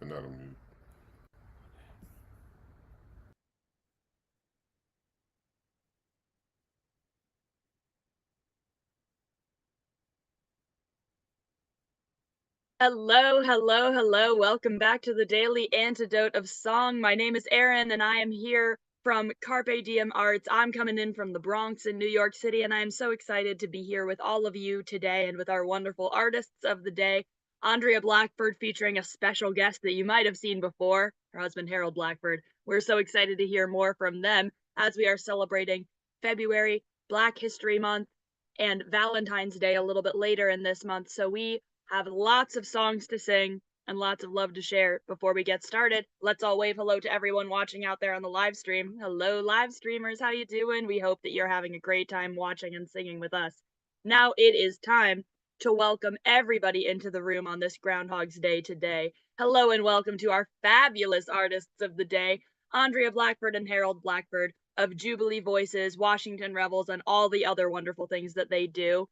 and not on mute. Hello, hello, hello. Welcome back to the Daily Antidote of Song. My name is Erin, and I am here from Carpe Diem Arts. I'm coming in from the Bronx in New York City, and I am so excited to be here with all of you today and with our wonderful artists of the day. Andrea Blackford featuring a special guest that you might have seen before, her husband Harold Blackford. We're so excited to hear more from them as we are celebrating February, Black History Month, and Valentine's Day a little bit later in this month. So we have lots of songs to sing and lots of love to share. Before we get started, let's all wave hello to everyone watching out there on the live stream. Hello, live streamers. How you doing? We hope that you're having a great time watching and singing with us. Now it is time to welcome everybody into the room on this Groundhog's Day today. Hello and welcome to our fabulous artists of the day, Andrea Blackford and Harold Blackford of Jubilee Voices, Washington Revels, and all the other wonderful things that they do.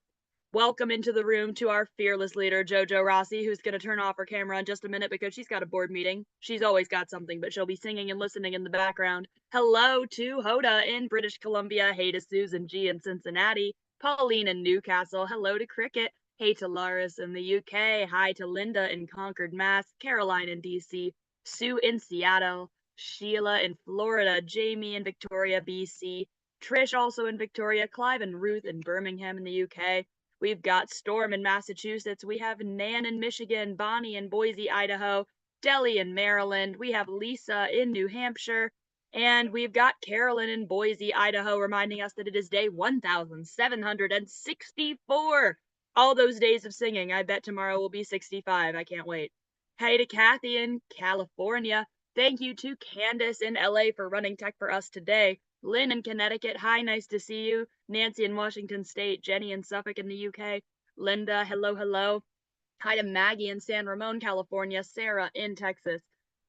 Welcome into the room to our fearless leader, Jojo Rossi, who's going to turn off her camera in just a minute because she's got a board meeting. She's always got something, but she'll be singing and listening in the background. Hello to Hoda in British Columbia. Hey to Susan G in Cincinnati. Pauline in Newcastle. Hello to Cricket. Hey to Laris in the UK. Hi to Linda in Concord, Mass. Caroline in DC. Sue in Seattle. Sheila in Florida. Jamie in Victoria, BC. Trish also in Victoria. Clive and Ruth in Birmingham in the UK. We've got Storm in Massachusetts. We have Nan in Michigan, Bonnie in Boise, Idaho, Deli in Maryland. We have Lisa in New Hampshire. And we've got Carolyn in Boise, Idaho, reminding us that it is day 1764. All those days of singing. I bet tomorrow will be 65. I can't wait. Hey to Kathy in California. Thank you to Candace in LA for running tech for us today. Lynn in Connecticut, hi, nice to see you. Nancy in Washington State, Jenny in Suffolk in the UK, Linda, hello, hello. Hi to Maggie in San Ramon, California, Sarah in Texas,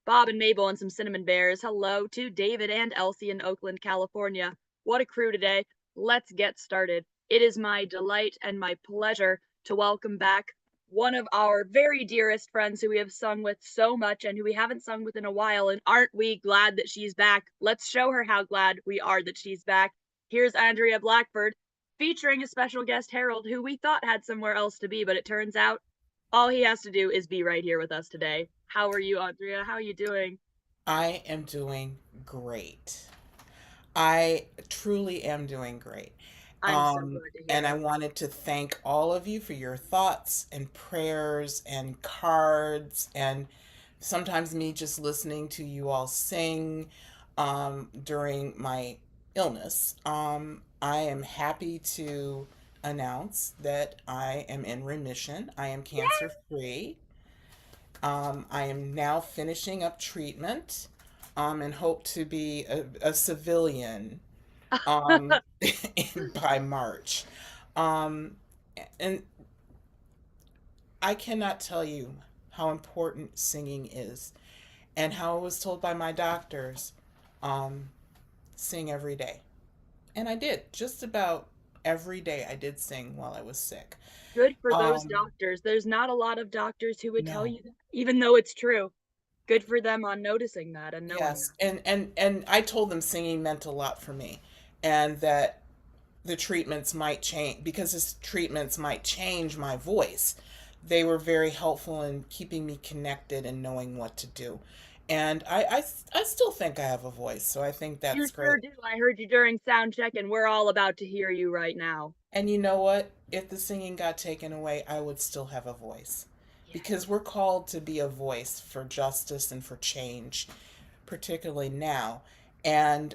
Bob and Mabel and some cinnamon bears. Hello to David and Elsie in Oakland, California. What a crew today. Let's get started. It is my delight and my pleasure to welcome back one of our very dearest friends who we have sung with so much and who we haven't sung with in a while. And aren't we glad that she's back? Let's show her how glad we are that she's back. Here's Andrea Blackford featuring a special guest, Harold, who we thought had somewhere else to be, but it turns out all he has to do is be right here with us today. How are you, Andrea? How are you doing? I am doing great. I truly am doing great. I'm so glad to hear And I it. wanted to thank all of you for your thoughts and prayers and cards and sometimes me just listening to you all sing during my illness. I am happy to announce that I am in remission. I am cancer free. I am now finishing up treatment and hope to be a civilian um, by March. Um, and I cannot tell you how important singing is and how I was told by my doctors um, sing every day. And I did. Just about every day I did sing while I was sick. Good for those Um, doctors. There's not a lot of doctors who would tell no. you that, even though it's true. Good for them on noticing that and knowing Yes, that. and I told them singing meant a lot for me, and that the treatments might change because his treatments might change my voice. They were very helpful in keeping me connected and knowing what to do, and I still think I have a voice, so I think You that's sure great. do. I heard you during sound check, and we're all about to hear you right now. And you know what? If the singing got taken away, I would still have a voice, because we're called to be a voice for justice and for change, particularly now, and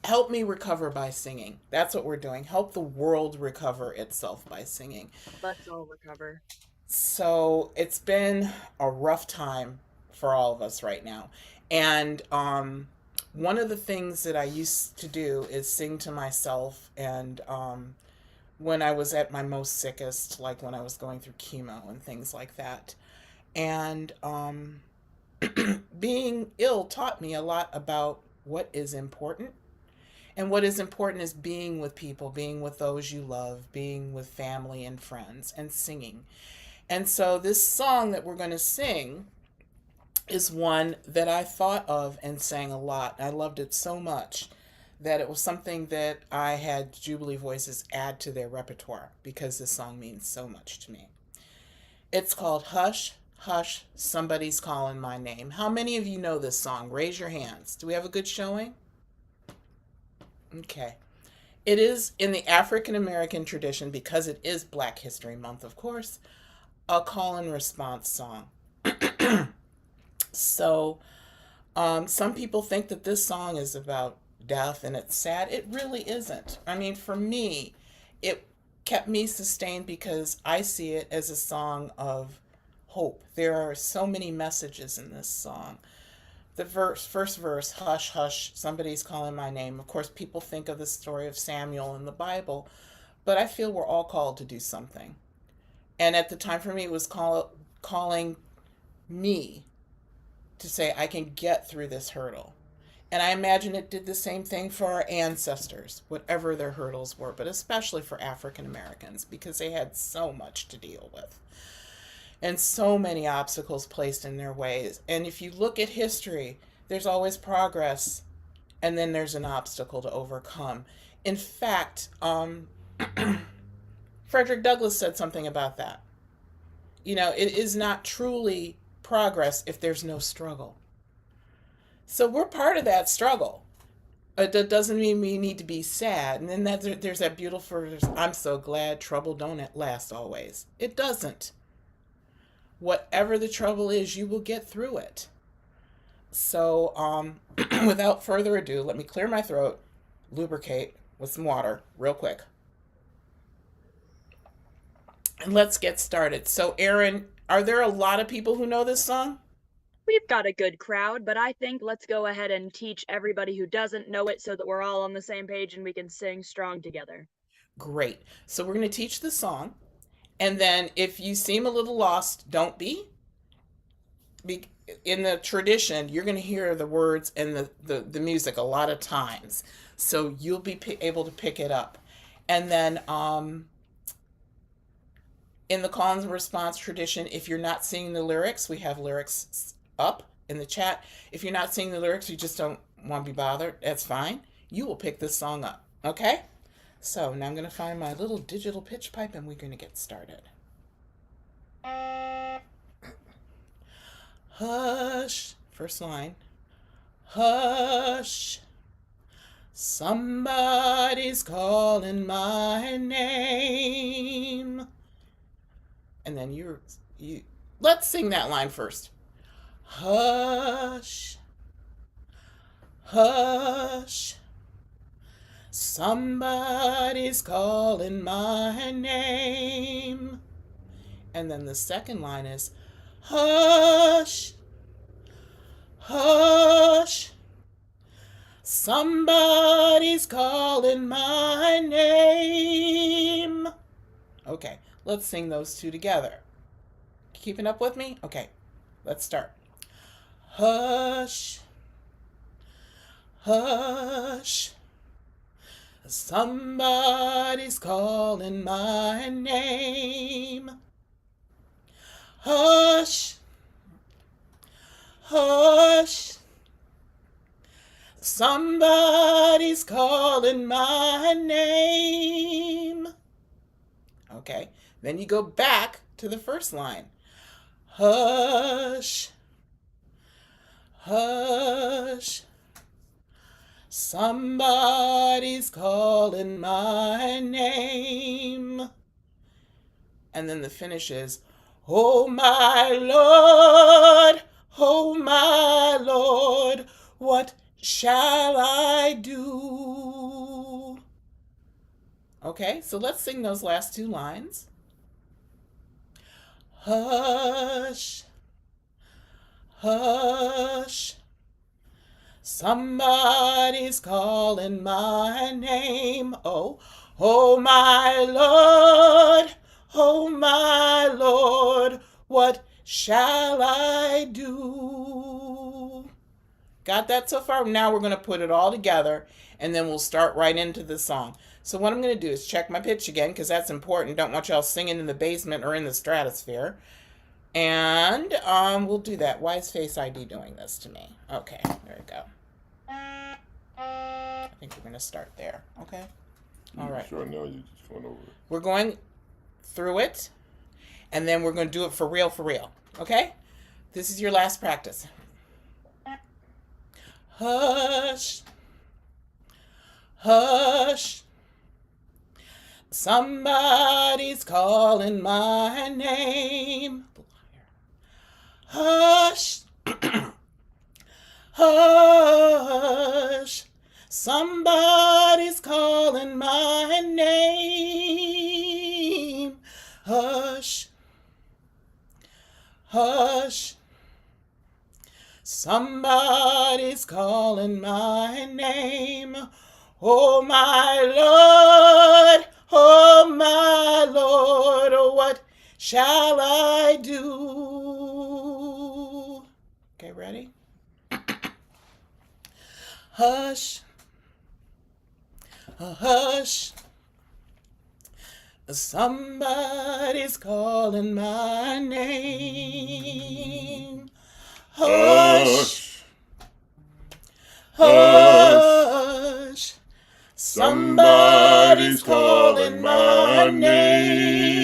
help me recover by singing. That's what we're doing. Help the world recover itself by singing. Let's all recover. So it's been a rough time for all of us right now. And one of the things that I used to do is sing to myself. And when I was at my most sickest, like when I was going through chemo and things like that. And being ill taught me a lot about what is important. And what is important is being with people, being with those you love, being with family and friends, and singing. And so this song that we're going to sing is one that I thought of and sang a lot. I loved it so much that it was something that I had Jubilee Voices add to their repertoire because this song means so much to me. It's called Hush, Hush, Somebody's Calling My Name. How many of you know this song? Raise your hands. Do we have a good showing? Okay. It is in the African American tradition, because it is Black History Month, of course, a call and response song. So, some people think that this song is about death and it's sad. It really isn't. I mean, for me, it kept me sustained because I see it as a song of hope. There are so many messages in this song. The first verse, hush, hush, somebody's calling my name. Of course, people think of the story of Samuel in the Bible, but I feel we're all called to do something. And at the time for me, it was calling me to say, I can get through this hurdle. And I imagine it did the same thing for our ancestors, whatever their hurdles were, but especially for African Americans, because they had so much to deal with and so many obstacles placed in their ways. And if you look at history, there's always progress, and then there's an obstacle to overcome. In fact, Frederick Douglass said something about that. You know, it is not truly progress if there's no struggle. So we're part of that struggle. That doesn't mean we need to be sad. And then there's that beautiful verse, I'm so glad trouble don't last always. It doesn't. Whatever the trouble is, you will get through it. So, without further ado, let me clear my throat, lubricate with some water real quick. And let's get started. So, Aaron, are there a lot of people who know this song? We've got a good crowd, but I think let's go ahead and teach everybody who doesn't know it so that we're all on the same page and we can sing strong together. Great. So, we're going to teach the song. And then if you seem a little lost, don't be. In the tradition, you're going to hear the words and the music a lot of times. So you'll be able to pick it up. And then in the call and response tradition, if you're not seeing the lyrics, we have lyrics up in the chat. If you're not seeing the lyrics, you just don't want to be bothered, that's fine. You will pick this song up. Okay? So now I'm going to find my little digital pitch pipe and we're going to get started. Hush, first line. Hush, somebody's calling my name. And then you let's sing that line first. Hush, hush, somebody's calling my name. And then the second line is, hush, hush, somebody's calling my name. Okay, let's sing those two together. Keeping up with me? Okay, let's start. Hush, hush, somebody's calling my name. Hush, hush, somebody's calling my name. Okay, then you go back to the first line. Hush, hush, somebody's calling my name. And then the finish is, oh my Lord, what shall I do? Okay, so let's sing those last two lines. Hush, hush, somebody's calling my name. Oh my Lord, what shall I do? Got that so far? Now we're going to put it all together, and then we'll start right into the song. So what I'm going to do is check my pitch again, because that's important. Don't want y'all singing in the basement or in the stratosphere. And we'll do that. Why is Face ID doing this to me? Okay, there we go. I think we're going to start there. Okay? All right. Sure, now you're just going over it. We're going through it, and then we're going to do it for real, okay? This is your last practice. Hush, hush, somebody's calling my name. Hush, hush, somebody's calling my name. Hush, hush, somebody's calling my name. Oh my Lord, what shall I do? Okay, ready? Hush, hush, somebody's calling my name. Hush, hush, somebody's calling my name.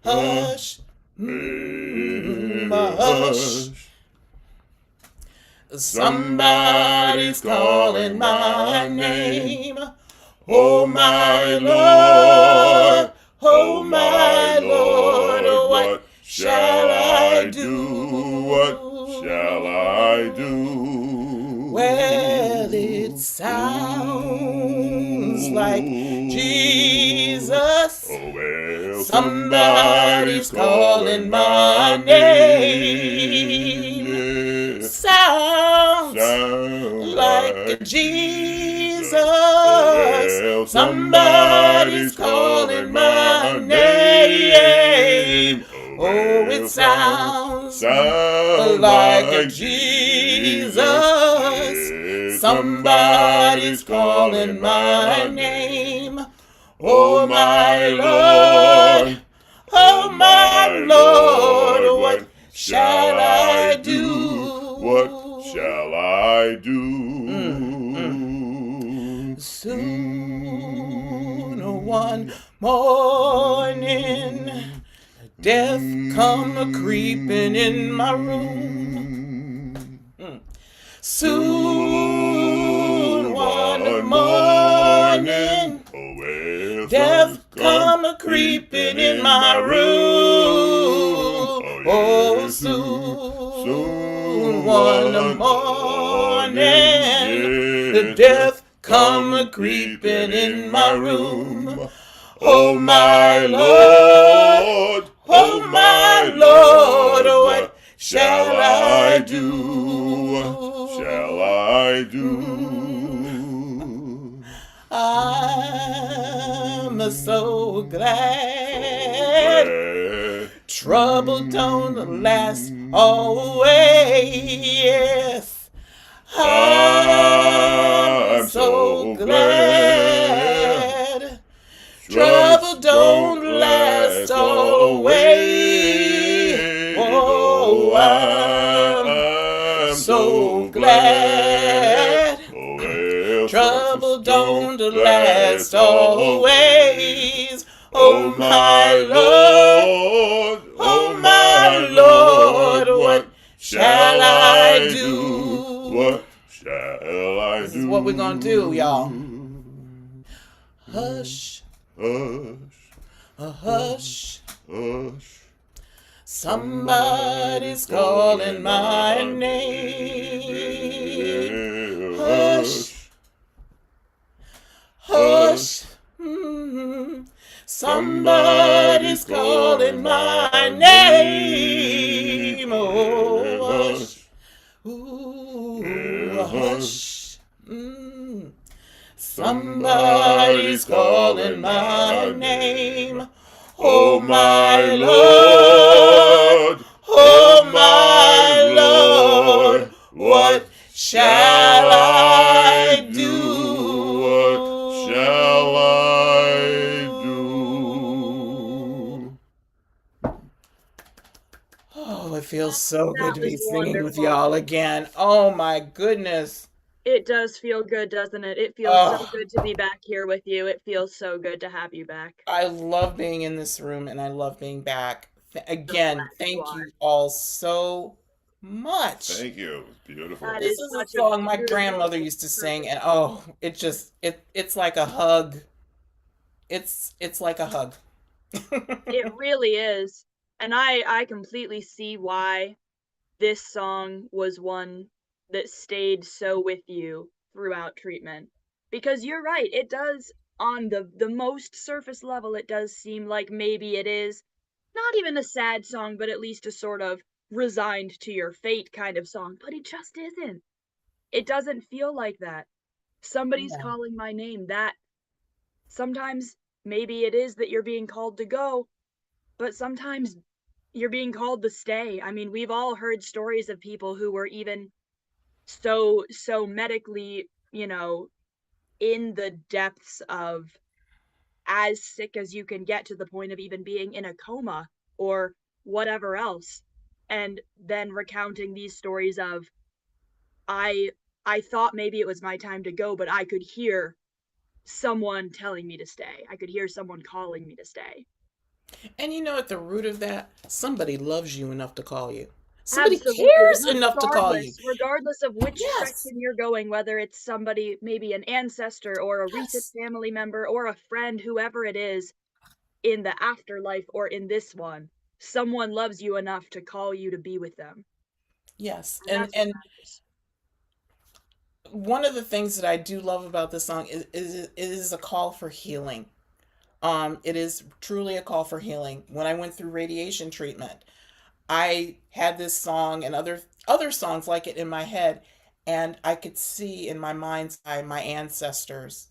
Hush, hush, somebody's calling my name. Oh my Lord, what shall I do? What shall I do? Well, it sounds like Jesus. Oh, well, Somebody's calling my name. Yeah. Sounds like Jesus. Well, Somebody's calling my name. Oh, it sounds like Jesus. Somebody's calling my name. Oh, my Lord, what shall I do? What shall I do? Soon one morning, death come a-creepin' in my room. Soon one morning, death come a-creepin' in my room. Oh, soon one morning, the death come a-creepin' in my room. Oh my Lord, what shall I do? What shall I do? I'm so glad trouble don't last always. Yes, I'm so glad trouble don't last always. Oh, I'm so glad trouble don't last always. Oh my Lord, what shall I do? What shall I do? This is what we're gonna do, y'all. Hush, Hush, hush, hush, somebody's calling my name. Hush, hush, somebody's calling my name. Oh, hush, ooh, hush, somebody's calling my name. Oh my Lord, Oh, it feels so good That to be was singing with wonderful. y'all again. Oh my goodness. It does feel good, doesn't it? It feels so Oh, good to be back here with you. It feels so good to have you back. I love being in this room and I love being back. So Again, glad you thank are. you all so much. Thank you. It was beautiful. That This is is a such a song my beautiful, grandmother used to sing, perfect and song. oh, it's like a hug. It's like a hug. It really is. And I completely see why this song was one that stayed so with you throughout treatment. Because you're right, it does, on the most surface level, it does seem like maybe it is not even a sad song, but at least a sort of resigned to your fate kind of song. But it just isn't. It doesn't feel like that. Somebody's No. calling my name. That sometimes maybe it is that you're being called to go, but sometimes you're being called to stay. I mean, we've all heard stories of people who were even so medically, in the depths of as sick as you can get to the point of even being in a coma or whatever else. And then recounting these stories of I I thought maybe it was my time to go, but I could hear someone telling me to stay. I could hear someone calling me to stay. And you know, at the root of that, somebody loves you enough to call you. Somebody Absolutely. cares enough to call you. Regardless of which Yes. direction you're going, whether it's somebody, maybe an ancestor or a recent Yes. family member or a friend, whoever it is in the afterlife or in this one, someone loves you enough to call you to be with them. Yes. And And that's what and matters. one of the things that I do love about this song is it is a call for healing. It is truly a call for healing. When I went through radiation treatment, I had this song and other songs like it in my head, and I could see in my mind's eye my ancestors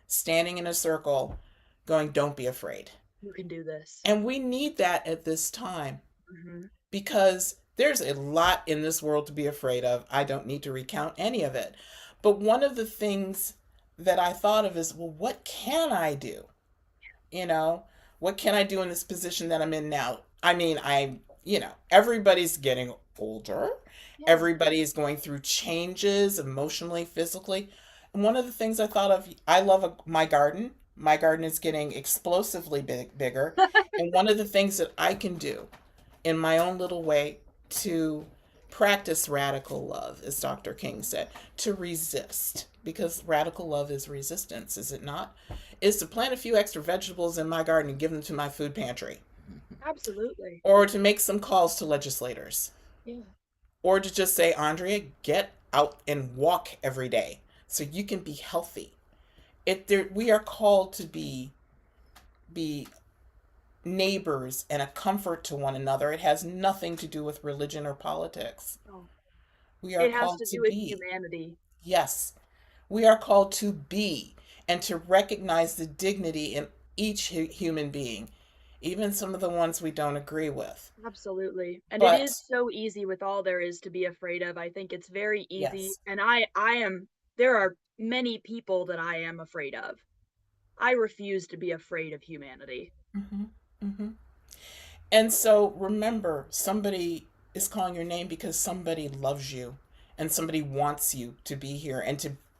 standing in a circle going, "Don't be afraid." You can do this. And we need that at this time Hmm. because there's a lot in this world to be afraid of. I don't need to recount any of it. But one of the things that I thought of is, well, what can I do? You know, what can I do in this position that I'm in now? I mean, everybody's getting older. Yeah. Everybody is going through changes emotionally, physically. And one of the things I thought of, I love my garden. My garden is getting explosively bigger. And one of the things that I can do in my own little way to practice radical love, as Dr. King said, to resist, because radical love is resistance, is it not? Is to plant a few extra vegetables in my garden and give them to my food pantry, Absolutely. or to make some calls to legislators, Yeah. or to just say, Andrea, get out and walk every day so you can be healthy. We are called to be neighbors and a comfort to one another. It has nothing to do with religion or politics. Oh, We are it has called to to do with be. humanity. Yes, we are called to be and to recognize the dignity in each human being, even some of the ones we don't agree with. Absolutely. And it is But so easy with all there is to be afraid of. I think it's very easy. yes. And there are many people that I am afraid of. I refuse to be afraid of humanity. Hmm. Hmm. And so remember, somebody is calling your name because somebody loves you and somebody wants you to be here and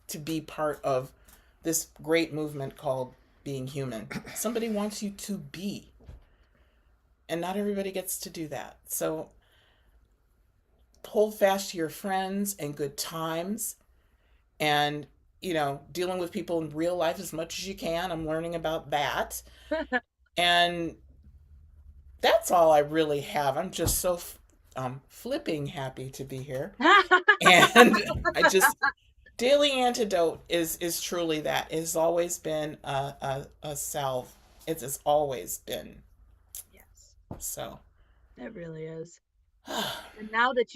to be part of this great movement called being human. Somebody wants you to be, and not everybody gets to do that. So hold fast to your friends and good times, and dealing with people in real life as much as you can. I'm learning about that. And that's all I really have. I'm just so flipping happy to be here. And I just Daily Antidote is truly that. It's always been a salve. It's always been Yes, so. it really is. And now that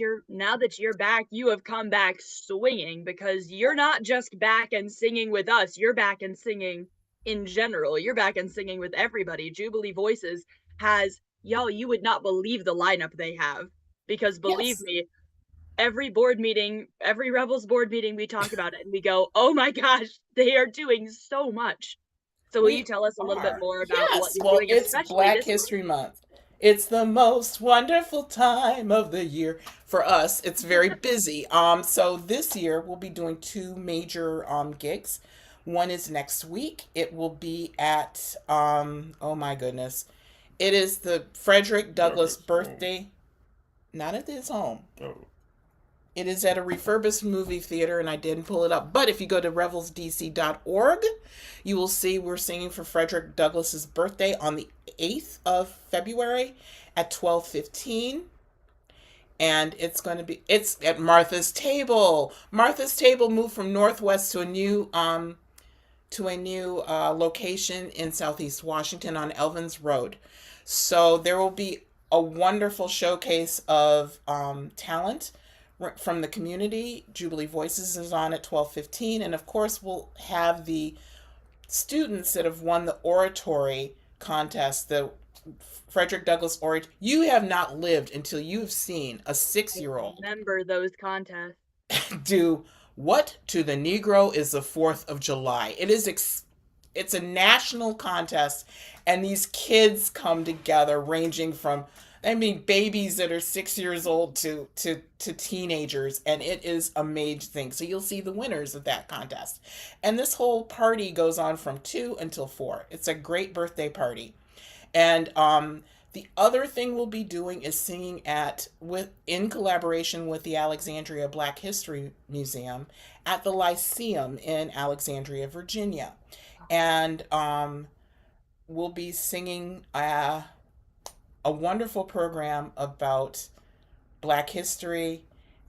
you're back, you have come back swinging because you're not just back and singing with us, you're back and singing in general. You're back and singing with everybody. Jubilee Voices has, y'all, you would not believe the lineup they have. Because believe Yes, me, every board meeting, every Rebels board meeting, we talk about it and we go, oh my gosh, they are doing so much. So will you we tell us a little bit are. more about what Yes. you're Well, doing, it's especially Black this month? History Month. It's the most wonderful time of the year. For us, it's very busy. So this year we'll be doing two major gigs. One is next week. It will be at oh my goodness. It is the Frederick Douglass Douglas home. birthday. Not at his home. Oh, It is at a refurbished movie theater, and I didn't pull it up. But if you go to revelsdc.org, you will see we're singing for Frederick Douglass's birthday on the 8th of February at 12:15. And it's at Martha's Table. Martha's Table moved from Northwest to a new location in Southeast Washington on Elvins Road. So there will be a wonderful showcase of talent from the community. Jubilee Voices is on at 12:15, and of course we'll have the students that have won the oratory contest, the Frederick Douglass oratory. You have not lived until you've seen a I 6-year-old remember those contests. do what to the Negro is the 4th of July. It's a national contest, and these kids come together ranging from, I mean, babies that are 6 years old to teenagers, and it is amazing. So you'll see the winners of that contest. And this whole party goes on from 2 until 4. It's a great birthday party. And the other thing we'll be doing is singing in collaboration with the Alexandria Black History Museum at the Lyceum in Alexandria, Virginia. And we'll be singing a wonderful program about Black history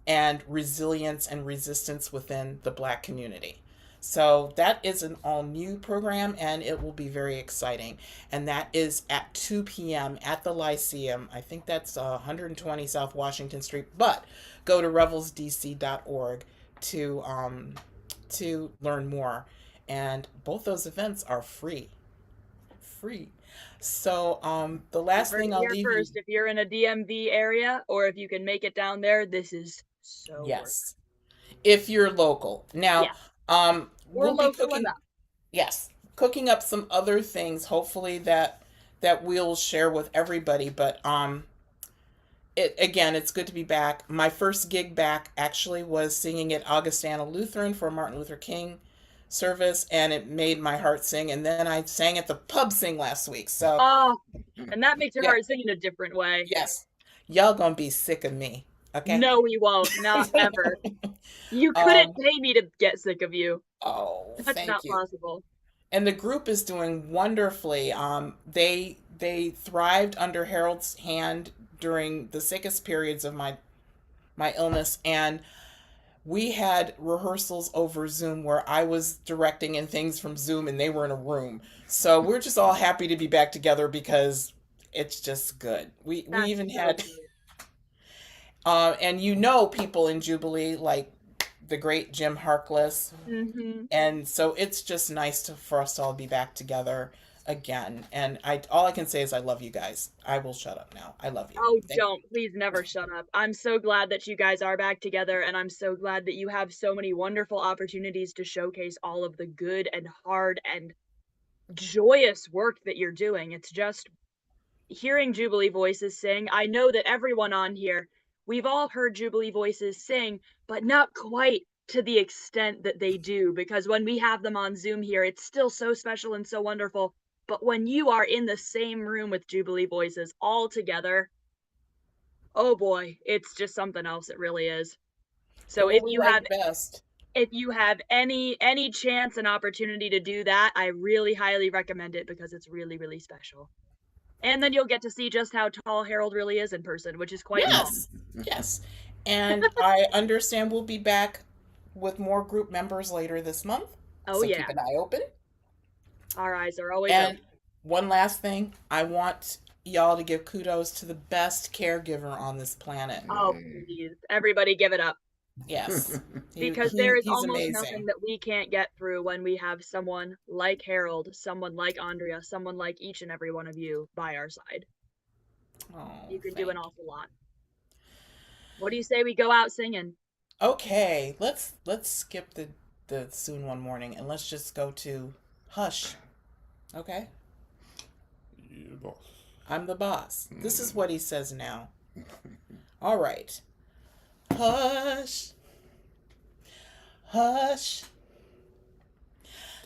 and resilience and resistance within the Black community. So that is an all new program, and it will be very exciting. And that is at 2 p.m. at the Lyceum. I think that's 120 South Washington Street. But go to revelsdc.org to learn more. And both those events are free. Free. So the last Heard thing it I'll here leave you. first. If you're in a DMV area, or if you can make it down there, this is so worth Yes, if you're local. it. Now, Yeah, we're we'll be local cooking. enough. Yes, cooking up some other things. Hopefully that we'll share with everybody. But it's good to be back. My first gig back actually was singing at Augustana Lutheran for Martin Luther King service, and it made my heart sing. And then I sang at the pub sing last week. So Oh, and that makes your yeah, heart sing in a different way. yes, y'all gonna be sick of me. Okay. No, we won't. Not ever. You couldn't um. pay me to get sick of you. Oh, That's thank not you. possible. And the group is doing wonderfully. They thrived under Harold's hand during the sickest periods of my illness, and we had rehearsals over Zoom where I was directing and things from Zoom, and they were in a room. So we're just all happy to be back together because it's just good. We That's even so had good. and people in Jubilee like the great Jim Harkless. Mm-hmm. And so it's just nice for us to all be back together again. And all I can say is I love you guys. I will shut up now. I love you. Oh, Thank don't. Please never shut up. I'm so glad that you guys are back together, and I'm so glad that you have so many wonderful opportunities to showcase all of the good and hard and joyous work that you're doing. It's just hearing Jubilee Voices sing. I know that everyone on here, we've all heard Jubilee Voices sing, but not quite to the extent that they do, because when we have them on Zoom here, it's still so special and so wonderful. But when you are in the same room with Jubilee Voices all together, oh boy, it's just something else. It really is. They're So what we like best. if you have any chance and opportunity to do that, I really highly recommend it because it's really, really special. And then you'll get to see just how tall Harold really is in person, which is quite tall. Yes. Yes. And I understand we'll be back with more group members later this month. Oh So yeah, keep an eye open. our eyes are always And open. one last thing, I want y'all to give kudos to the best caregiver on this planet. Oh please, everybody give it up. Yes. Because there is He's almost nothing amazing. that we can't get through when we have someone like Harold, someone like Andrea, someone like each and every one of you by our side. Oh, You can do an thank awful lot. What do you say we go out singing? you. Okay, let's skip the soon one morning and let's just go to Hush. Okay? yeah, boss. I'm the boss. This is what he says now. All right. Hush, hush.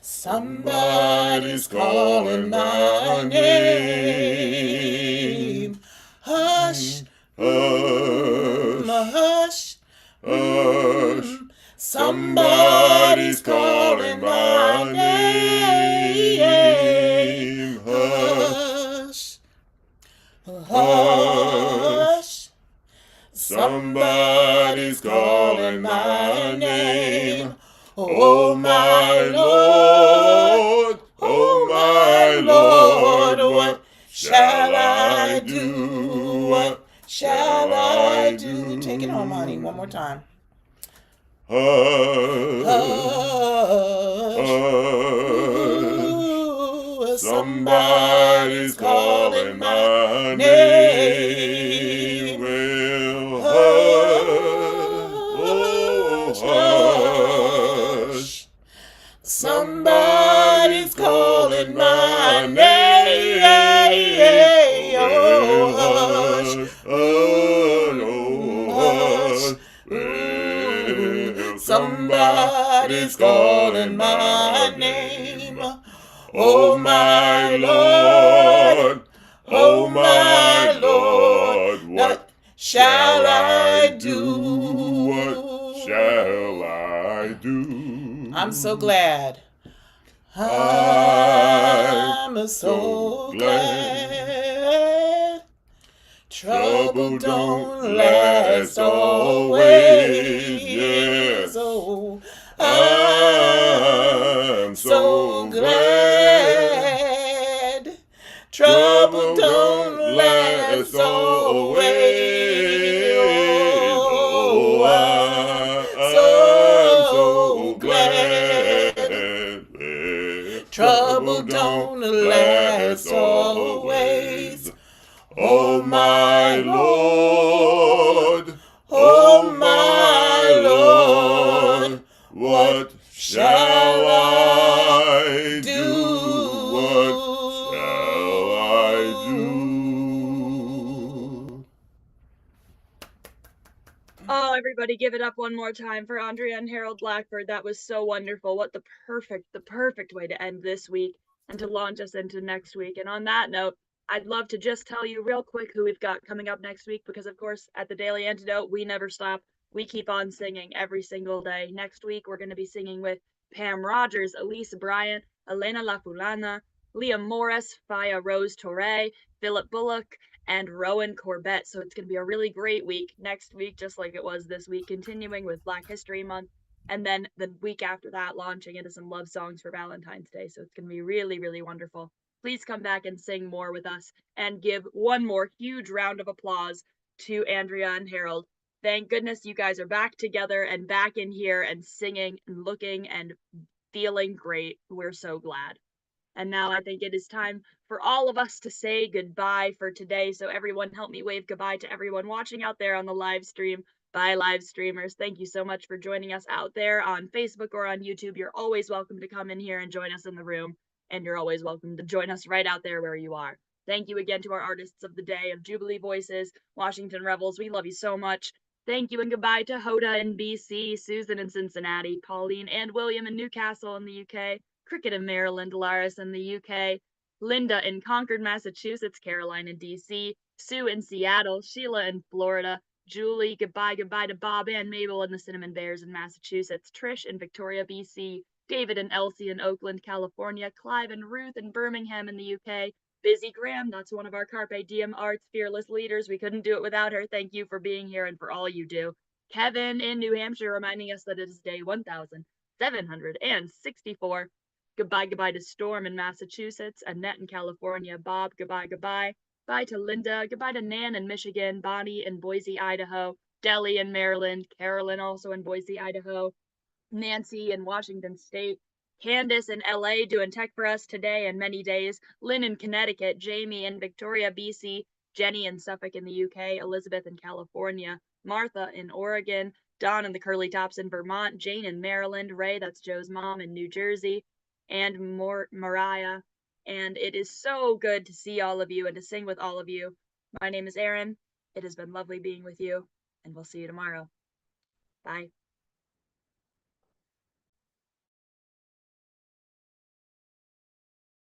Somebody's calling my name. Hush, hush, Hush. somebody's calling my name. Hush, hush, somebody's calling my name. Oh my Lord, oh my Lord, what shall I do? What shall I do? Take it home, honey, one more time. Hush. Hush, ooh, somebody's calling my name. Well, Hush, hush, somebody's calling my name. Oh, hush, hush, somebody's calling my name. Oh my Lord, oh my Lord, what shall I do? What shall I do? I'm so glad. I'm so glad. Trouble don't last always. Yes. Oh, I'm so glad. Trouble don't last always. Oh, I'm so glad. Trouble don't last always. Oh my Lord, oh my Lord, what shall I do? What shall I do? Oh, everybody give it up one more time for Andrea and Harold Blackford. That was so wonderful. What the perfect way to end this week and to launch us into next week. And on that note, I'd love to just tell you real quick who we've got coming up next week, because of course at the Daily Antidote, we never stop. We keep on singing every single day. Next week, we're going to be singing with Pam Rogers, Elise Bryant, Elena La Fulana, Liam Morris, Faya Rose Torre, Philip Bullock, and Rowan Corbett. So it's going to be a really great week next week, just like it was this week, continuing with Black History Month. And then the week after that, launching into some love songs for Valentine's Day. So it's going to be really, really wonderful. Please come back and sing more with us and give one more huge round of applause to Andrea and Harold. Thank goodness you guys are back together and back in here and singing and looking and feeling great. We're so glad. And now I think it is time for all of us to say goodbye for today. So everyone help me wave goodbye to everyone watching out there on the live stream. Bye, live streamers. Thank you so much for joining us out there on Facebook or on YouTube. You're always welcome to come in here and join us in the room. And you're always welcome to join us right out there where you are. Thank you again to our artists of the day of Jubilee Voices, Washington Revels. We love you so much. Thank you and goodbye to Hoda in BC, Susan in Cincinnati, Pauline and William in Newcastle in the UK, Cricket in Maryland, Laris in the UK, Linda in Concord, Massachusetts, Caroline in DC, Sue in Seattle, Sheila in Florida, Julie, goodbye to Bob and Mabel and the Cinnamon Bears in Massachusetts, Trish in Victoria, BC, David and Elsie in Oakland, California, Clive and Ruth in Birmingham in the UK, Busy Graham, that's one of our Carpe Diem Arts fearless leaders. We couldn't do it without her. Thank you for being here and for all you do. Kevin in New Hampshire reminding us that it is day 1764. Goodbye to Storm in Massachusetts, Annette in California, Bob, goodbye. Bye to Linda, goodbye to Nan in Michigan, Bonnie in Boise, Idaho, Deli in Maryland, Carolyn also in Boise, Idaho, Nancy in Washington State, Candace in LA doing tech for us today and many days, Lynn in Connecticut, Jamie in Victoria, BC, Jenny in Suffolk in the UK, Elizabeth in California, Martha in Oregon, Dawn in the Curly Tops in Vermont, Jane in Maryland, Ray, that's Joe's mom, in New Jersey, and Mariah and it is so good to see all of you and to sing with all of you. My name is Erin. It has been lovely being with you, and we'll see you tomorrow. Bye.